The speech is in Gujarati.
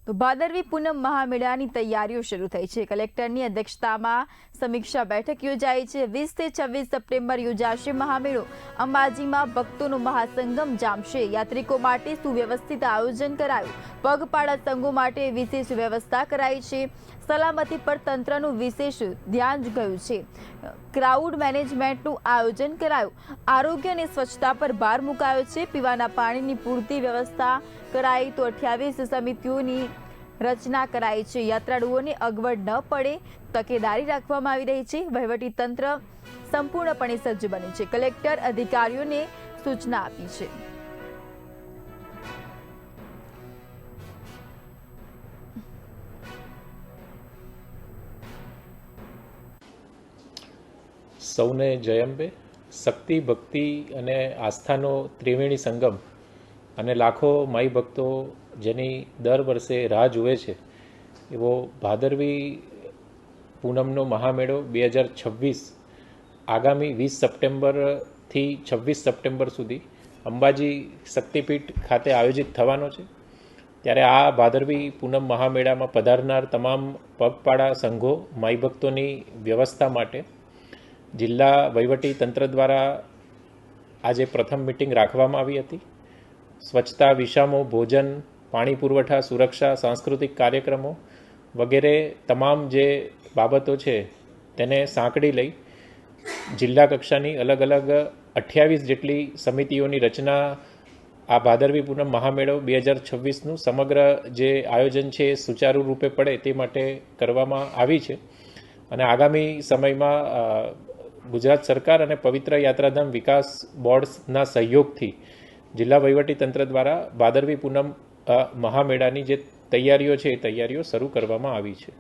તો ભાદરવી પૂનમ મહામેળાની તૈયારીઓ શરૂ થઈ છે। કલેક્ટરની અધ્યક્ષતામાં સમીક્ષા બેઠક યોજાઈ છે। 20 થી 26 સપ્ટેમ્બર યોજાશે મહામેળો। અંબાજીમાં ભક્તોનો મહાસંગમ જામશે। યાત્રિકો માટે સુવ્યવસ્થિત આયોજન કરાયું। પગપાળા સંઘો માટે વિશેષ વ્યવસ્થા કરાઈ છે। સલામતી પર તંત્રનું વિશેષ ધ્યાન ગયું છે। ક્રાઉડ મેનેજમેન્ટનું આયોજન કરાયું। આરોગ્ય અને સ્વચ્છતા પર ભાર મુકાયો છે। પીવાના પાણીની પૂરતી વ્યવસ્થા કરાઈ તો 28 સમિતિઓની રચના કરાઈ છે। યાત્રાળુઓને અગવડ ન પડે તકેદારી રાખવામાં આવી રહી છે। વહીવટી તંત્ર સંપૂર્ણપણે સજ્જ બન્યું છે। કલેક્ટર અધિકારીઓને સૂચના આપી છે। સૌને જય અંબે। શક્તિ, ભક્તિ અને આસ્થાનો ત્રિવેણી સંગમ અને લાખો માઈ ભક્તો જેની દર વર્ષે રાહ જુએ છે એવો ભાદરવી પૂનમનો મહામેળો 2026 આગામી 20 સપ્ટેમ્બરથી 26 સપ્ટેમ્બર સુધી અંબાજી શક્તિપીઠ ખાતે આયોજિત થવાનો છે। ત્યારે આ ભાદરવી પૂનમ મહામેળામાં પધારનાર તમામ પગપાળા સંઘો માઈ ભક્તોની વ્યવસ્થા માટે જિલ્લા વહીવટી તંત્ર દ્વારા આજે પ્રથમ મિટિંગ રાખવામાં આવી હતી। સ્વચ્છતા, વિષામો, ભોજન, પાણી પુરવઠા, સુરક્ષા, સાંસ્કૃતિક કાર્યક્રમો વગેરે તમામ જે બાબતો છે તેને સાંકળી લઈ જિલ્લા કક્ષાની અલગ અલગ 28 જેટલી સમિતિઓની રચના આ ભાદરવી પૂનમ મહામેળો 2026નું સમગ્ર જે આયોજન છે એ સુચારુ રૂપે પડે તે માટે કરવામાં આવી છે। અને આગામી સમયમાં ગુજરાત સરકાર અને પવિત્ર યાત્રાધામ વિકાસ બોર્ડના સહયોગથી જિલ્લા વહીવટી તંત્ર દ્વારા ભાદરવી પૂનમ મહામેળાની જે તૈયારીઓ છે એ તૈયારીઓ શરૂ કરવામાં આવી છે।